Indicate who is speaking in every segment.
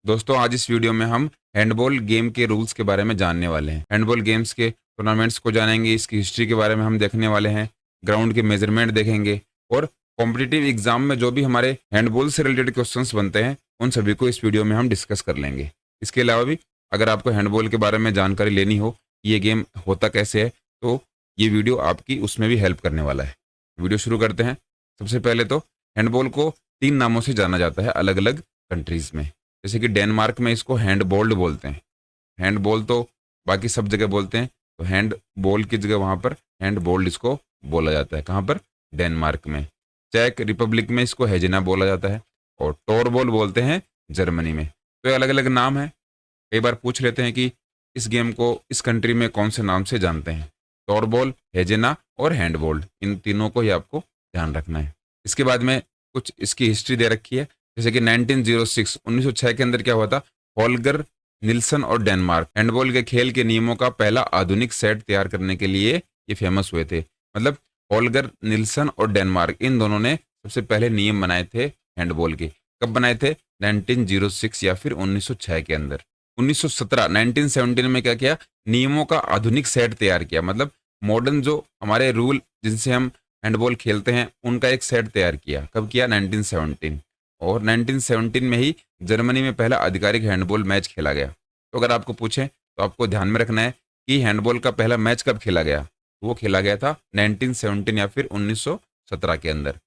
Speaker 1: दोस्तों आज इस वीडियो में हम हैंडबॉल गेम के रूल्स के बारे में जानने वाले हैं। हैंडबॉल गेम्स के टूर्नामेंट्स को जानेंगे, इसकी हिस्ट्री के बारे में हम देखने वाले हैं, ग्राउंड के मेजरमेंट देखेंगे और कॉम्पिटिटिव एग्जाम में जो भी हमारे हैंडबॉल से रिलेटेड क्वेश्चंस बनते हैं उन सभी को इस वीडियो में हम डिस्कस कर लेंगे। इसके अलावा भी अगर आपको हैंडबॉल के बारे में जानकारी लेनी हो, ये गेम होता कैसे है, तो ये वीडियो आपकी उसमें भी हेल्प करने वाला है। वीडियो शुरू करते हैं। सबसे पहले तो हैंडबॉल को 3 नामों से जाना जाता है अलग अलग कंट्रीज में। जैसे कि डेनमार्क में इसको हैंडबॉल्ड बोलते हैं। हैंडबॉल तो बाकी सब जगह बोलते हैं, तो हैंड बॉल की जगह वहाँ पर हैंडबॉल्ड इसको बोला जाता है। कहाँ पर? डेनमार्क में। चेक रिपब्लिक में इसको हेजिना बोला जाता है और टोरबॉल बोलते हैं जर्मनी में। तो ये अलग अलग नाम है। कई बार पूछ लेते हैं कि इस गेम को इस कंट्री में कौन से नाम से जानते हैं। टोरबॉल, हेजिना और हैंडबॉल्ड, इन तीनों को ही आपको ध्यान रखना है। इसके बाद में कुछ इसकी हिस्ट्री दे रखी है। जैसे कि 1906 के अंदर क्या हुआ था, होल्गर निल्सन और डेनमार्क हैंडबॉल के खेल के नियमों का पहला आधुनिक सेट तैयार करने के लिए ये फेमस हुए थे। मतलब होल्गर निल्सन और डेनमार्क, इन दोनों ने सबसे पहले नियम बनाए थे हैंडबॉल के। कब बनाए थे? 1906 या फिर 1906 के अंदर। 1917 में क्या किया, नियमों का आधुनिक सेट तैयार किया। मतलब मॉडर्न जो हमारे रूल जिनसे हम हैंडबॉल खेलते हैं उनका एक सेट तैयार किया। कब किया? 1917। और 1917 में ही जर्मनी में पहला आधिकारिक हैंडबॉल मैच खेला गया। तो अगर आपको पूछें तो आपको ध्यान में रखना है कि हैंडबॉल का पहला मैच कब खेला गया। वो खेला गया था 1917 या फिर 1917 के अंदर।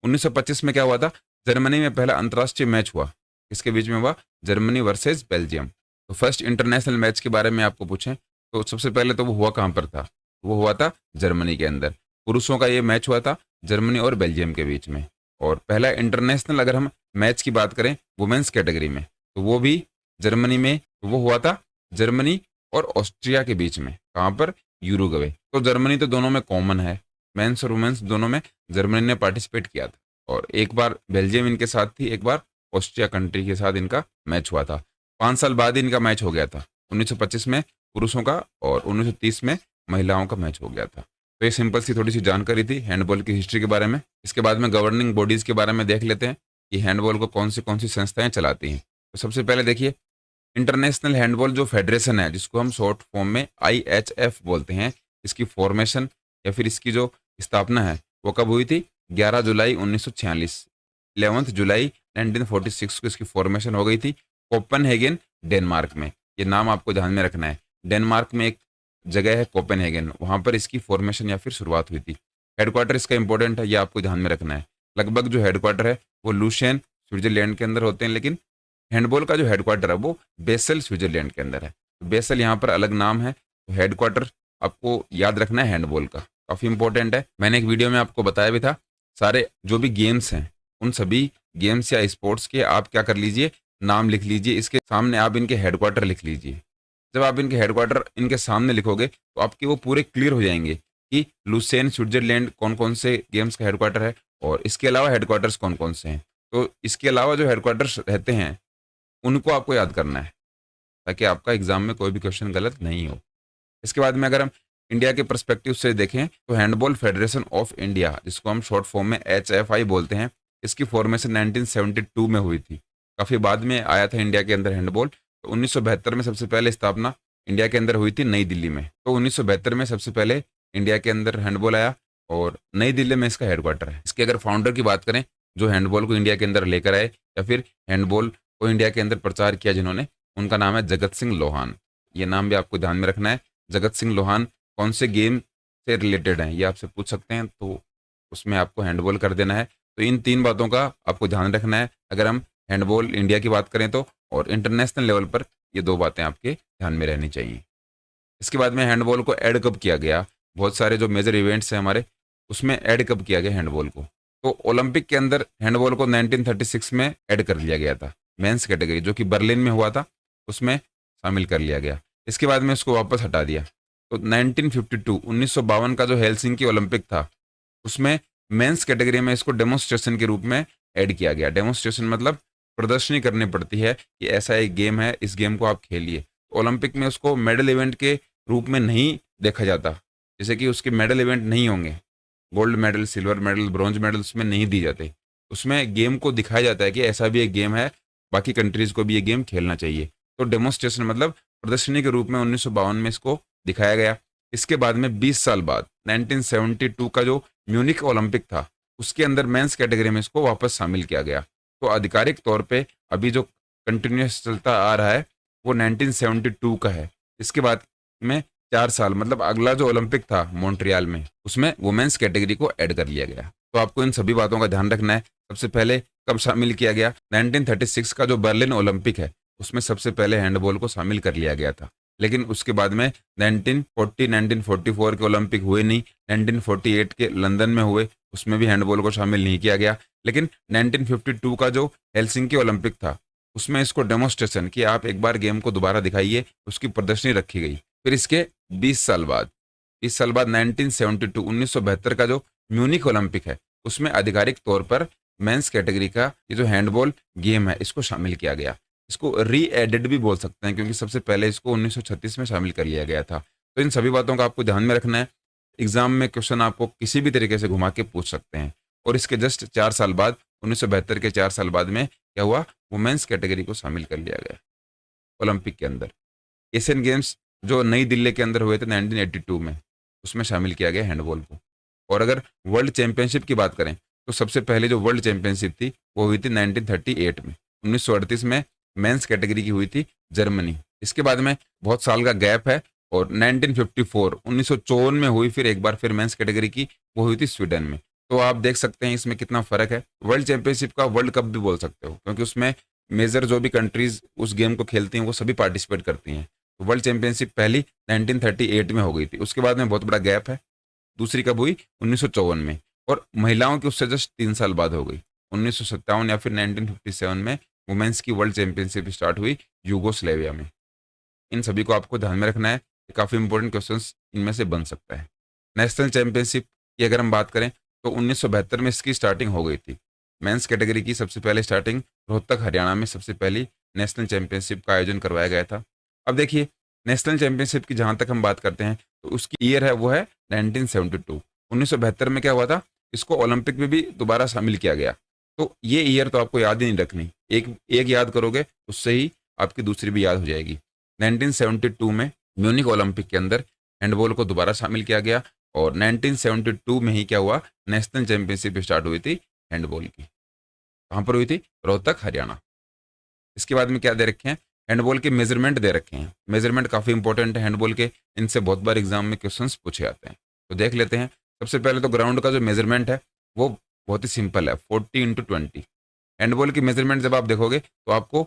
Speaker 1: 1925 में क्या हुआ था, जर्मनी में पहला अंतर्राष्ट्रीय मैच हुआ। इसके बीच में हुआ जर्मनी वर्सेस बेल्जियम। तो फर्स्ट इंटरनेशनल मैच के बारे में आपको पूछें तो सबसे पहले तो वो हुआ कहाँ पर था? वो हुआ था जर्मनी के अंदर। पुरुषों का ये मैच हुआ था जर्मनी और बेल्जियम के बीच में। और पहला इंटरनेशनल अगर हम मैच की बात करें वुमेन्स कैटेगरी में, तो वो भी जर्मनी में, तो वो हुआ था जर्मनी और ऑस्ट्रिया के बीच में। कहाँ पर? यूरुग्वे। तो जर्मनी तो दोनों में कॉमन है, मेंस और वुमेन्स दोनों में जर्मनी ने पार्टिसिपेट किया था। और एक बार बेल्जियम इनके साथ थी, एक बार ऑस्ट्रिया कंट्री के साथ इनका मैच हुआ था। 5 साल बाद इनका मैच हो गया था। 1925 में पुरुषों का और 1930 में महिलाओं का मैच हो गया था। तो ये सिंपल सी थोड़ी सी जानकारी थी हैंडबॉल की हिस्ट्री के बारे में। इसके बाद में गवर्निंग बॉडीज के बारे में देख लेते हैं कि हैंडबॉल को कौन सी संस्थाएं चलाती हैं। तो सबसे पहले देखिए, इंटरनेशनल हैंडबॉल जो फेडरेशन है, जिसको हम शॉर्ट फॉर्म में IHF बोलते हैं, इसकी फॉर्मेशन या फिर इसकी जो स्थापना है वो कब हुई थी? 11 जुलाई 1946। 11 जुलाई 1946 को इसकी फॉर्मेशन हो गई थी कोपेनहेगन, डेनमार्क में। ये नाम आपको ध्यान में रखना है। डेनमार्क में एक जगह है कोपेनहेगन, वहां पर इसकी फॉर्मेशन या फिर शुरुआत हुई थी। हेडक्वार्टर इसका इंपॉर्टेंट है, ये आपको ध्यान में रखना है। लगभग जो हेडक्वार्टर है वो लूशेन स्विट्जरलैंड के अंदर होते हैं, लेकिन हैंडबॉल का जो हेडक्वार्टर है वो बेसल स्विट्जरलैंड के अंदर है। तो बेसल यहाँ पर अलग नाम है। तो हेडक्वार्टर आपको याद रखना है हैंडबॉल का, काफी इंपॉर्टेंट है। मैंने एक वीडियो में आपको बताया भी था, सारे जो भी गेम्स हैं उन सभी गेम्स या स्पोर्ट्स के आप क्या कर लीजिए, नाम लिख लीजिए, इसके सामने आप इनके हेडक्वार्टर लिख लीजिए। जब आप इनके हेडक्वार्टर इनके सामने लिखोगे तो आपके वो पूरे क्लियर हो जाएंगे कि लुसेन स्विट्जरलैंड कौन कौन से गेम्स का हेडक्वार्टर है और इसके अलावा हेडक्वार्टर्स कौन कौन से हैं। तो इसके अलावा जो हेडक्वार्टर्स रहते हैं उनको आपको याद करना है, ताकि आपका एग्जाम में कोई भी क्वेश्चन गलत नहीं हो। इसके बाद में अगर हम इंडिया के परस्पेक्टिव से देखें तो हैंडबॉल फेडरेशन ऑफ इंडिया, जिसको हम शॉर्ट फॉर्म में HFI बोलते हैं, इसकी फॉर्मेशन 1972 में हुई थी। काफ़ी बाद में आया था इंडिया के अंदर हैंडबॉल। तो 1972 में सबसे पहले स्थापना इंडिया के अंदर हुई थी नई दिल्ली में। तो 1972 में सबसे पहले इंडिया के अंदर हैंडबॉल आया और नई दिल्ली में इसका हेडक्वार्टर है। इसके अगर फाउंडर की बात करें, जो हैंडबॉल को इंडिया के अंदर लेकर आए या फिर हैंडबॉल को इंडिया के अंदर प्रचार किया जिन्होंने, उनका नाम है जगत सिंह लोहान। ये नाम भी आपको ध्यान में रखना है। जगत सिंह लोहान कौन से गेम से रिलेटेड हैं ये आपसे पूछ सकते हैं, तो उसमें आपको हैंडबॉल कर देना है। तो इन 3 बातों का आपको ध्यान रखना है अगर हम हैंडबॉल इंडिया की बात करें तो, और इंटरनेशनल लेवल पर ये 2 बातें आपके ध्यान में रहनी चाहिए। इसके बाद में हैंडबॉल को ऐड कब किया गया? बहुत सारे जो मेजर इवेंट्स हैं हमारे, उसमें ऐड कब किया गया हैंडबॉल को? तो ओलंपिक के अंदर हैंडबॉल को 1936 में ऐड कर लिया गया था। मेंस कैटेगरी जो कि बर्लिन में हुआ था उसमें शामिल कर लिया गया। इसके बाद में उसको वापस हटा दिया। तो 1952 का जो हेलसिंकी ओलंपिक था उसमें मेंस कैटेगरी में इसको डेमोन्स्ट्रेशन के रूप में ऐड किया गया। डेमोन्स्ट्रेशन मतलब प्रदर्शनी करनी पड़ती है कि ऐसा एक गेम है, इस गेम को आप खेलिए। ओलंपिक में उसको मेडल इवेंट के रूप में नहीं देखा जाता, जैसे कि उसके मेडल इवेंट नहीं होंगे, gold medal, silver medal, bronze medal उसमें नहीं दिए जाते। उसमें गेम को दिखाया जाता है कि ऐसा भी एक गेम है बाकी कंट्रीज को भी ये गेम खेलना चाहिए। तो डेमोन्स्ट्रेशन मतलब प्रदर्शनी के रूप में 1952 में इसको दिखाया गया। इसके बाद में 20 साल बाद 1972 का जो म्यूनिक ओलंपिक था उसके अंदर मेंस कैटेगरी में इसको वापस शामिल किया गया। तो आधिकारिक तौर पे अभी जो कंटिन्यूस चलता आ रहा है वो 1972 का है। इसके बाद में 4 साल मतलब अगला जो ओलंपिक था मॉन्ट्रियल में उसमें वुमेन्स कैटेगरी को ऐड कर लिया गया। तो आपको इन सभी बातों का ध्यान रखना है। सबसे पहले कब शामिल किया गया? 1936 का जो बर्लिन ओलंपिक है उसमें सबसे पहले हैंडबॉल को शामिल कर लिया गया था। लेकिन उसके बाद में 1940 1944 के ओलंपिक हुए नहीं, 1948 के लंदन में हुए, उसमें भी हैंडबॉल को शामिल नहीं किया गया। लेकिन 1952 का जो हेलसिंकी ओलंपिक था उसमें इसको डेमोन्स्ट्रेशन कि आप एक बार गेम को दोबारा दिखाइए, उसकी प्रदर्शनी रखी गई। फिर इसके 20 साल बाद 1972 1972 का जो म्यूनिक ओलंपिक है उसमें आधिकारिक तौर पर मेंस कैटेगरी का ये जो हैंडबॉल गेम है इसको शामिल किया गया। इसको री एडेड भी बोल सकते हैं क्योंकि सबसे पहले इसको 1936 में शामिल कर लिया गया था। तो इन सभी बातों का आपको ध्यान में रखना है। एग्जाम में क्वेश्चन आपको किसी भी तरीके से घुमा के पूछ सकते हैं। और इसके जस्ट 4 साल बाद 1972 के 4 साल बाद में क्या हुआ? वुमेन्स कैटेगरी को शामिल कर लिया गया ओलंपिक के अंदर। एशियन गेम्स जो नई दिल्ली के अंदर हुए थे 1982 में उसमें शामिल किया गया हैंडबॉल को। और अगर वर्ल्ड चैंपियनशिप की बात करें तो सबसे पहले जो वर्ल्ड चैंपियनशिप थी वो हुई थी 1938 में। 1938 में मेंस कैटेगरी की हुई थी जर्मनी। इसके बाद में बहुत साल का गैप है और 1954 1954 में हुई फिर एक बार फिर मेंस कैटेगरी की, वो हुई थी स्वीडन में। तो आप देख सकते हैं इसमें कितना फर्क है। वर्ल्ड चैंपियनशिप का वर्ल्ड कप भी बोल सकते हो क्योंकि उसमें मेजर जो भी कंट्रीज उस गेम को खेलती हैं वो सभी पार्टिसिपेट करती हैं। तो वर्ल्ड चैंपियनशिप पहली 1938 में हो गई थी, उसके बाद में बहुत बड़ा गैप है। दूसरी कब हुई? 1954 में। और महिलाओं की उससे जस्ट 3 साल बाद हो गई 1957 या फिर 1957 में वुमेन्स की वर्ल्ड चैंपियनशिप स्टार्ट हुई यूगोस्लेविया में। इन सभी को आपको ध्यान में रखना है, काफ़ी इंपॉर्टेंट क्वेश्चंस इनमें से बन सकता है। नेशनल चैंपियनशिप की अगर हम बात करें तो 1972 में इसकी स्टार्टिंग हो गई थी। मेंस कैटेगरी की सबसे पहले स्टार्टिंग रोहतक हरियाणा में सबसे पहली नेशनल चैंपियनशिप का आयोजन करवाया गया था। अब देखिए नेशनल चैंपियनशिप की जहाँ तक हम बात करते हैं तो उसकी ईयर है वो है 1972। 1972 में क्या हुआ था? इसको ओलंपिक में भी दोबारा शामिल किया गया। तो ये ईयर तो आपको याद ही नहीं रखनी, एक एक याद करोगे उससे ही आपकी दूसरी भी याद हो जाएगी। 1972 में म्यूनिक ओलंपिक के अंदर हैंडबॉल को दोबारा शामिल किया गया और 1972 में ही क्या हुआ? नेशनल चैंपियनशिप स्टार्ट हुई थी हैंडबॉल की। कहाँ पर हुई थी? रोहतक हरियाणा। इसके बाद में क्या दे रखे हैं? हैंडबॉल के मेजरमेंट दे रखे हैं। मेजरमेंट काफ़ी इंपॉर्टेंट है हैंडबॉल के, इनसे बहुत बार एग्जाम में क्वेश्चंस पूछे जाते हैं। तो देख लेते हैं। सबसे पहले तो ग्राउंड का जो मेजरमेंट है वो बहुत ही सिंपल है, 40x20। हैंडबॉल की मेजरमेंट जब आप देखोगे तो आपको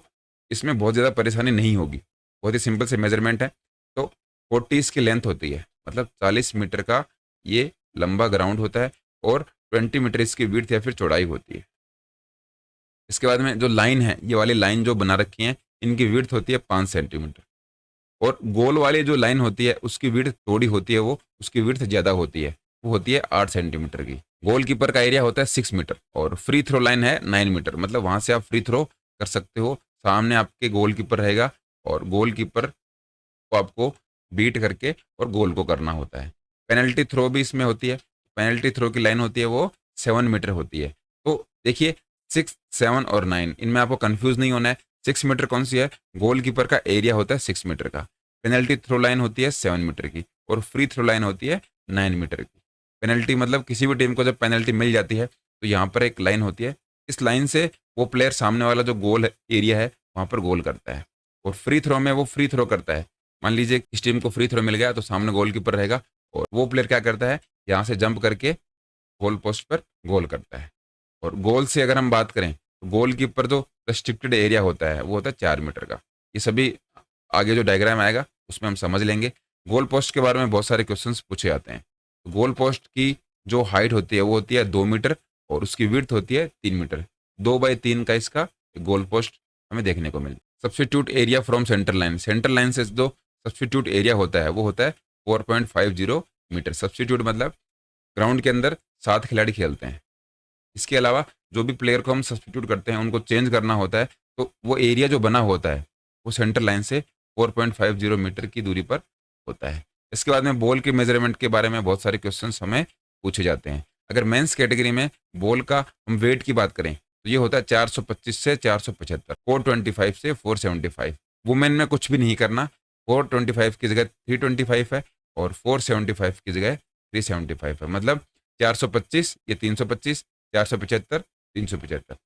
Speaker 1: इसमें बहुत ज़्यादा परेशानी नहीं होगी, बहुत ही सिंपल से मेजरमेंट है। तो 40 इसकी लेंथ होती है, मतलब 40 मीटर का ये लंबा ग्राउंड होता है और 20 मीटर इसकी विड्थ या फिर चौड़ाई होती है। इसके बाद में जो लाइन है, ये वाली लाइन जो बना रखी है इनकी विड्थ होती है 5 सेंटीमीटर। और गोल वाली जो लाइन होती है उसकी विड्थ थोड़ी होती है, वो उसकी विड्थ ज़्यादा होती है, वो होती है 8 सेंटीमीटर की। गोल कीपर का एरिया होता है 6 मीटर और फ्री थ्रो लाइन है 9 मीटर, मतलब वहाँ से आप फ्री थ्रो कर सकते हो। सामने आपके गोल कीपर रहेगा और गोल कीपर को आपको बीट करके और गोल को करना होता है। पेनल्टी थ्रो भी इसमें होती है। पेनल्टी थ्रो की लाइन होती है वो 7 मीटर होती है। तो देखिए 6, 7 और 9 इनमें आपको कंफ्यूज नहीं होना है। 6 मीटर कौन सी है? गोल कीपर का एरिया होता है 6 मीटर का। पेनल्टी थ्रो लाइन होती है 7 मीटर की और फ्री थ्रो लाइन होती है 9 मीटर की। पेनल्टी मतलब किसी भी टीम को जब पेनल्टी मिल जाती है तो यहाँ पर एक लाइन होती है, इस लाइन से वो प्लेयर सामने वाला जो गोल एरिया है वहाँ पर गोल करता है। और फ्री थ्रो में वो फ्री थ्रो करता है। मान लीजिए इस टीम को फ्री थ्रो मिल गया तो सामने गोल कीपर रहेगा और वो प्लेयर क्या करता है? यहाँ से जंप करके गोल पोस्ट पर गोल करता है। और गोल से अगर हम बात करें तो गोल कीपर जो रेस्ट्रिक्टेड एरिया होता है वो होता है 4 मीटर का। ये सभी आगे जो डायग्राम आएगा उसमें हम समझ लेंगे। गोल पोस्ट के बारे में बहुत सारे क्वेश्चंस पूछे जाते हैं। गोल पोस्ट की जो हाइट होती है वो होती है 2 मीटर और उसकी विड्थ होती है 3 मीटर। 2x3 का इसका गोल पोस्ट हमें देखने को मिले। Substitute area from centre line, centre line से जो सब्स्टिट्यूट एरिया होता है वो होता है 4.50 मीटर। सब्स्टिट्यूट मतलब ग्राउंड के अंदर 7 खिलाड़ी खेलते हैं। इसके अलावा जो भी प्लेयर को हम सब्स्टिट्यूट करते हैं उनको चेंज करना होता है तो वो एरिया जो बना होता है वो सेंटर लाइन से 4.50 मीटर की दूरी पर होता है। इसके बाद में बॉल के मेजरमेंट के बारे में बहुत सारे क्वेश्चंस हमें पूछे जाते हैं। अगर मेंस कैटेगरी में बॉल का हम वेट की बात करें तो ये होता है 425 से 475, 425 से 475। वुमेन में कुछ भी नहीं करना, 425 की जगह 325 है और 475 की जगह 375 है। मतलब 425 ये 325, 475 375।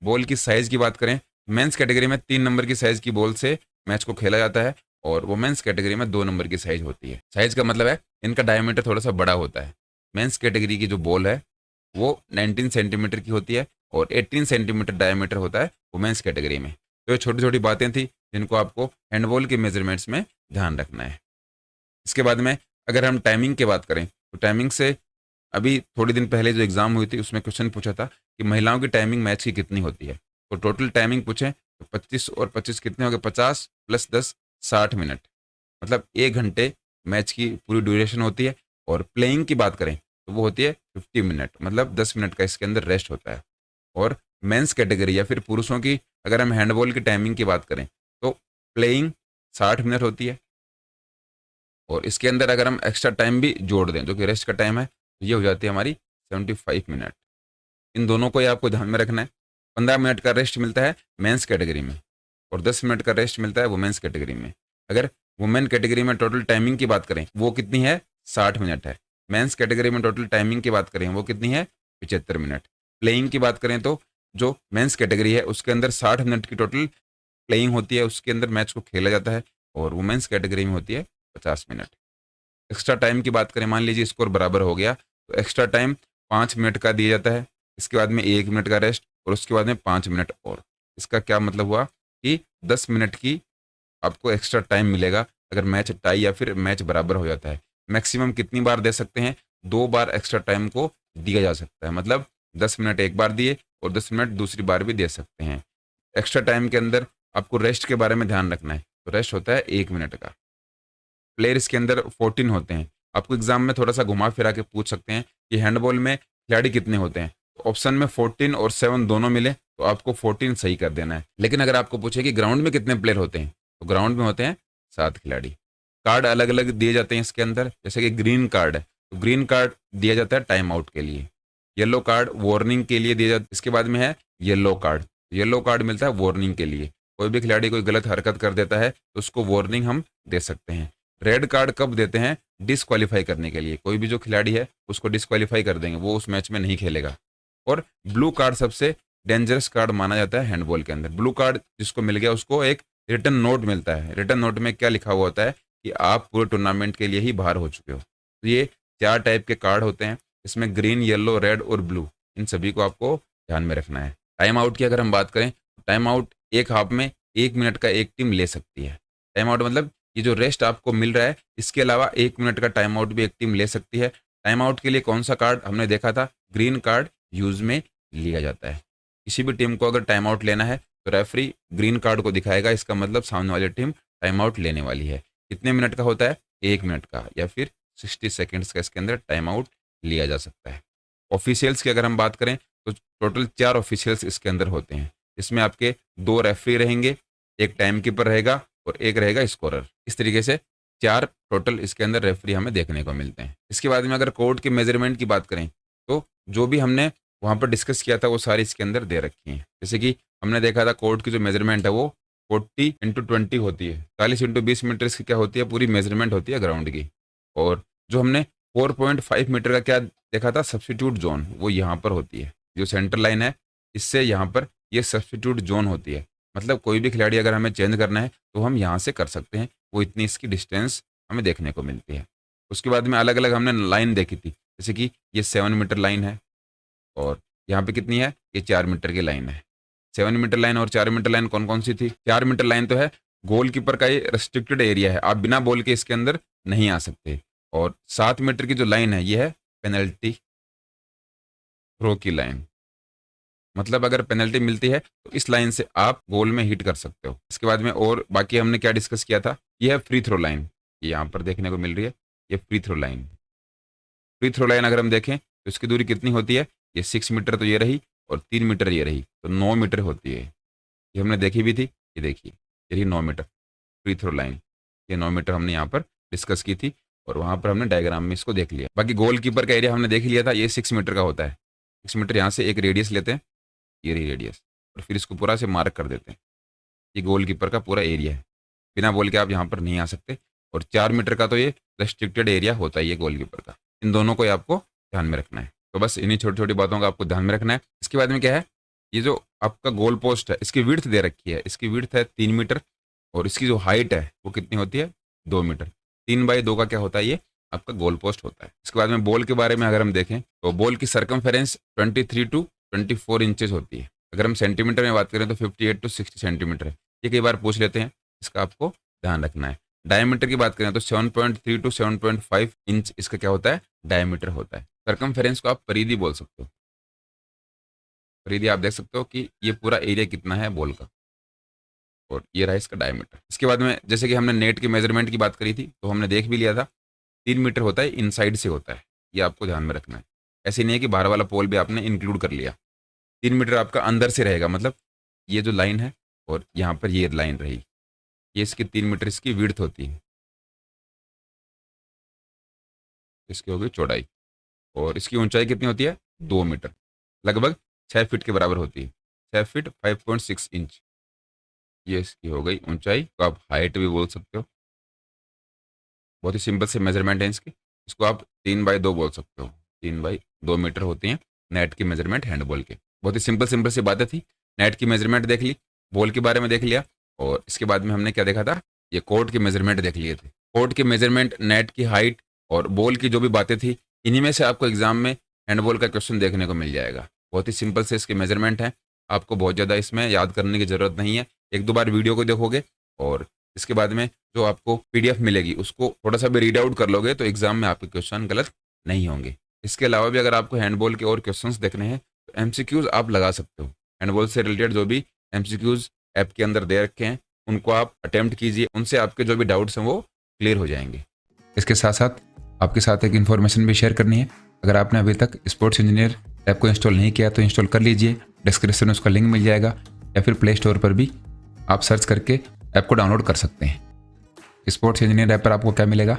Speaker 1: बॉल की साइज की बात करें, मेंस कैटेगरी में 3 नंबर की साइज की बॉल से मैच को खेला जाता है और वुमेन्स कैटेगरी में 2 नंबर की साइज होती है। साइज का मतलब है इनका डायमीटर थोड़ा सा बड़ा होता है। मेंस कैटेगरी की जो बॉल है वो 19 सेंटीमीटर की होती है और 18 सेंटीमीटर डायमीटर होता है वुमेन्स कैटेगरी में। तो ये छोटी छोटी बातें थी जिनको आपको हैंडबॉल के मेजरमेंट्स में ध्यान रखना है। इसके बाद में अगर हम टाइमिंग की बात करें तो टाइमिंग से अभी थोड़ी दिन पहले जो एग्जाम हुई थी उसमें क्वेश्चन पूछा था कि महिलाओं की टाइमिंग मैच की कितनी होती है। तो टोटल टाइमिंग पूछें तो 25 और 25 कितने हो गए, 50 प्लस 10 60 मिनट। मतलब 1 घंटे मैच की पूरी ड्यूरेशन होती है। और प्लेइंग की बात करें तो वो होती है 50 मिनट, मतलब 10 मिनट का इसके अंदर रेस्ट होता है। और मेंस कैटेगरी या फिर पुरुषों की अगर हम हैंडबॉल की टाइमिंग की बात करें तो प्लेइंग 60 मिनट होती है और इसके अंदर अगर हम एक्स्ट्रा टाइम भी जोड़ दें जो कि रेस्ट का टाइम है तो ये हो जाती है हमारी 75 मिनट। इन दोनों को ही आपको ध्यान में रखना है। 15 मिनट का रेस्ट मिलता है मेंस कैटेगरी में और 10 मिनट का रेस्ट मिलता है वुमेन्स कैटेगरी में। अगर वुमेन कैटेगरी में टोटल टाइमिंग की बात करें वो कितनी है, 60 मिनट है। मेंस कैटेगरी में टोटल टाइमिंग की बात करें वो कितनी है, 75 मिनट। प्लेइंग की बात करें तो जो मेंस कैटेगरी है उसके अंदर 60 मिनट की टोटल प्लेइंग होती है, उसके अंदर मैच को खेला जाता है और वुमेन्स कैटेगरी में होती है 50 मिनट। एक्स्ट्रा टाइम की बात करें, मान लीजिए स्कोर बराबर हो गया तो एक्स्ट्रा टाइम 5 मिनट का दिया जाता है। इसके बाद में 1 मिनट का रेस्ट और उसके बाद में 5 मिनट और। इसका क्या मतलब हुआ कि 10 मिनट की आपको एक्स्ट्रा टाइम मिलेगा अगर मैच टाई या फिर मैच बराबर हो जाता है। मैक्सिमम कितनी बार दे सकते हैं, 2 बार एक्स्ट्रा टाइम को दिया जा सकता है। मतलब 10 मिनट एक बार दिए और 10 मिनट दूसरी बार भी दे सकते हैं। एक्स्ट्रा टाइम के अंदर आपको रेस्ट के बारे में ध्यान रखना है। तो रेस्ट होता है 1 मिनट का। प्लेयर इसके अंदर 14 होते हैं। आपको एग्जाम में थोड़ा सा घुमा फिरा के पूछ सकते हैं कि हैंडबॉल में खिलाड़ी कितने होते हैं। तो ऑप्शन में 14 और 7 दोनों मिले तो आपको 14 सही कर देना है। लेकिन अगर आपको पूछे कि ग्राउंड में कितने प्लेयर होते हैं तो ग्राउंड में होते हैं 7 खिलाड़ी। कार्ड अलग अलग दिए जाते हैं इसके अंदर, जैसे कि ग्रीन कार्ड है तो ग्रीन कार्ड दिया जाता है टाइम आउट के लिए। येलो कार्ड वार्निंग के लिए दिया जाता है। इसके बाद में है येलो कार्ड। येलो कार्ड मिलता है वार्निंग के लिए। कोई भी खिलाड़ी कोई गलत हरकत कर देता है तो उसको वार्निंग हम दे सकते हैं। रेड कार्ड कब देते हैं, डिसक्वालीफाई करने के लिए। कोई भी जो खिलाड़ी है उसको डिसक्वालीफाई कर देंगे, वो उस मैच में नहीं खेलेगा। और ब्लू कार्ड सबसे डेंजरस कार्ड माना जाता है हैंडबॉल के अंदर। ब्लू कार्ड जिसको मिल गया उसको एक रिटर्न नोट मिलता है। रिटर्न नोट में क्या लिखा हुआ होता है कि आप पूरे टूर्नामेंट के लिए ही बाहर हो चुके हो। तो ये 4 टाइप के कार्ड होते हैं, इसमें ग्रीन, येलो, रेड और ब्लू। इन सभी को आपको ध्यान में रखना है। टाइम आउट की अगर हम बात करें तो टाइम आउट एक हाफ में 1 मिनट का एक टीम ले सकती है। टाइम आउट मतलब ये जो रेस्ट आपको मिल रहा है इसके अलावा 1 मिनट का टाइम आउट भी एक टीम ले सकती है। टाइम आउट के लिए कौन सा कार्ड हमने देखा था, ग्रीन कार्ड यूज में लिया जाता है। किसी भी टीम को अगर टाइम आउट लेना है तो रेफरी ग्रीन कार्ड को दिखाएगा, इसका मतलब सामने वाली टीम टाइम आउट लेने वाली है। कितने मिनट का होता है, 1 मिनट का या फिर 60 सेकेंड्स का इसके अंदर टाइम आउट लिया जा सकता है। ऑफिशियल्स की अगर हम बात करें तो टोटल 4 ऑफिशियल्स इसके अंदर होते हैं। इसमें आपके 2 रेफरी रहेंगे, एक टाइम कीपर रहेगा और एक रहेगा स्कोरर। इस तरीके से 4 टोटल इसके अंदर रेफरी हमें देखने को मिलते हैं। इसके बाद में अगर कोर्ट के मेजरमेंट की बात करें तो जो भी हमने वहाँ पर डिस्कस किया था वो सारी इसके अंदर दे रखी हैं। जैसे कि हमने देखा था कोर्ट की जो मेजरमेंट है वो 40x20 होती है। 40x20 मीटर इसकी क्या होती है, पूरी मेजरमेंट होती है ग्राउंड की। और जो हमने 4.5 मीटर का क्या देखा था, सब्स्टिट्यूट जोन, वो यहाँ पर होती है। जो सेंटर लाइन है इससे यहाँ पर ये सब्स्टिट्यूट जोन होती है। मतलब कोई भी खिलाड़ी अगर हमें चेंज करना है तो हम यहाँ से कर सकते हैं, वो इतनी इसकी डिस्टेंस हमें देखने को मिलती है। उसके बाद में अलग अलग हमने लाइन देखी थी, जैसे कि ये 7 मीटर लाइन है और यहाँ पे कितनी है, ये 4 मीटर की लाइन है। 7 मीटर लाइन और 4 मीटर लाइन कौन कौन सी थी, 4 मीटर लाइन तो है गोलकीपर का ये रेस्ट्रिक्टेड एरिया है, आप बिना बॉल के इसके अंदर नहीं आ सकते। और 7 मीटर की जो लाइन है ये है पेनल्टी थ्रो की लाइन। मतलब अगर पेनल्टी मिलती है तो इस लाइन से आप गोल में हिट कर सकते हो। इसके बाद में और बाकी हमने क्या डिस्कस किया था, ये है फ्री थ्रो लाइन, ये यहाँ पर देखने को मिल रही है, ये free throw line. Free throw line अगर हम देखें तो इसकी दूरी कितनी होती है, ये 6 मीटर तो ये रही और 3 मीटर ये रही, तो 9 मीटर होती है। ये हमने देखी भी थी, ये देखिए ये रही 9 मीटर फ्री थ्रो लाइन। ये 9 मीटर हमने यहाँ पर डिस्कस की थी और वहाँ पर हमने डायग्राम में इसको देख लिया। बाकी गोल कीपर का एरिया हमने देख लिया था, ये 6 मीटर का होता है। 6 मीटर यहाँ से एक रेडियस लेते हैं ये रेडियस, और फिर इसको पूरा से मार्क कर देते हैं। ये गोलकीपर का पूरा एरिया है, बिना बॉल के आप यहाँ पर नहीं आ सकते। और 4 मीटर का तो ये रेस्ट्रिक्टेड एरिया होता है ये गोलकीपर का। इन दोनों को ही आपको ध्यान में रखना है। तो बस इन्हीं छोटी छोटी बातों का आपको ध्यान में रखना है। इसके बाद में क्या है, ये जो आपका गोल पोस्ट है इसकी विड्थ दे रखी है, इसकी विड्थ है 3 मीटर और इसकी जो हाइट है वो कितनी होती है 2 मीटर। 3/2 का क्या होता है, ये आपका गोल पोस्ट होता है। इसके बाद में बॉल के बारे में अगर हम देखें तो बॉल की सर्कमफेरेंस 23 टू 24 इंचेस होती है। अगर हम सेंटीमीटर में बात करें तो 58 टू 60 सेंटीमीटर है। ये कई बार पूछ लेते हैं, इसका आपको ध्यान रखना है। डायमीटर की बात करें तो 7.3 टू 7.5 इंच इसका क्या होता है, डायमीटर होता है। सर्कमफेरेंस को आप परिधि बोल सकते हो। परिधि आप देख सकते हो कि ये पूरा एरिया कितना है बॉल का, और ये रहा इसका डायमीटर। इसके बाद में जैसे कि हमने नेट के मेजरमेंट की बात करी थी तो हमने देख भी लिया था 3 मीटर होता है, इनसाइड से होता है। ये आपको ध्यान में रखना है। ऐसे नहीं है कि बाहर वाला पोल भी आपने इंक्लूड कर लिया। 3 मीटर आपका अंदर से रहेगा, मतलब ये जो लाइन है और यहाँ पर ये लाइन रही, ये इसकी 3 मीटर इसकी विड्थ होती है, इसकी होगी चौड़ाई। और इसकी ऊंचाई कितनी होती है 2 मीटर, लगभग 6 फीट के बराबर होती है। 6 फीट 5.6 इंच ये इसकी हो गई ऊंचाई। तो आप हाइट भी बोल सकते हो। बहुत ही सिंपल से मेजरमेंट है इसकी। इसको आप 3/2 बोल सकते हो। 3/2 मीटर होती हैं नेट की मेजरमेंट हैंडबॉल के। बहुत ही सिंपल सी बातें थी। नेट की मेजरमेंट देख ली, बॉल के बारे में देख लिया, और इसके बाद में हमने क्या देखा था, ये कोर्ट के मेजरमेंट देख लिए थे। कोर्ट के मेजरमेंट, नेट की हाइट और बॉल की जो भी बातें थी, इन्हीं में से आपको एग्जाम में हैंडबॉल का क्वेश्चन देखने को मिल जाएगा। बहुत ही सिंपल से इसके मेजरमेंट हैं, आपको बहुत ज़्यादा इसमें याद करने की ज़रूरत नहीं है। 1-2 बार वीडियो को देखोगे और इसके बाद में जो आपको पीडीएफ मिलेगी उसको थोड़ा सा भी रीड आउट कर लोगे तो एग्जाम में आपके क्वेश्चन गलत नहीं होंगे। इसके अलावा भी अगर आपको हैंडबॉल के और क्वेश्चंस देखने हैं तो एमसीक्यूज आप लगा सकते हो। हैंडबॉल से रिलेटेड जो भी एमसीक्यूज ऐप के अंदर दे रखे हैं उनको आप अटेम्प्ट कीजिए, उनसे आपके जो भी डाउट्स हैं वो क्लियर हो जाएंगे। इसके साथ साथ आपके साथ एक इन्फॉर्मेशन भी शेयर करनी है। अगर आपने अभी तक स्पोर्ट्स इंजीनियर ऐप को इंस्टॉल नहीं किया तो इंस्टॉल कर लीजिए, डिस्क्रिप्शन में उसका लिंक मिल जाएगा, या फिर प्ले स्टोर पर भी आप सर्च करके ऐप को डाउनलोड कर सकते हैं। स्पोर्ट्स इंजीनियर ऐप पर आपको क्या मिलेगा,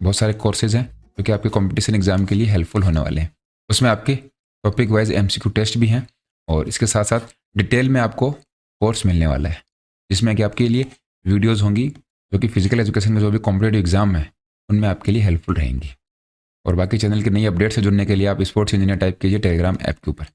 Speaker 1: बहुत सारे कोर्सेज हैं जो कि आपके कंपटीशन एग्जाम के लिए हेल्पफुल होने वाले हैं। उसमें आपके टॉपिक वाइज एमसीक्यू टेस्ट भी हैं, और इसके साथ साथ डिटेल में आपको कोर्स मिलने वाला है, जिसमें कि आपके लिए वीडियोज़ होंगी जो कि फिजिकल एजुकेशन में जो भी कॉम्पिटेटिव एग्जाम है उनमें आपके लिए हेल्पफुल रहेंगी। और बाकी चैनल की नई अपडेट से जुड़ने के लिए आप स्पोर्ट्स इंजीनियर टाइप कीजिए टेलीग्राम ऐप के ऊपर।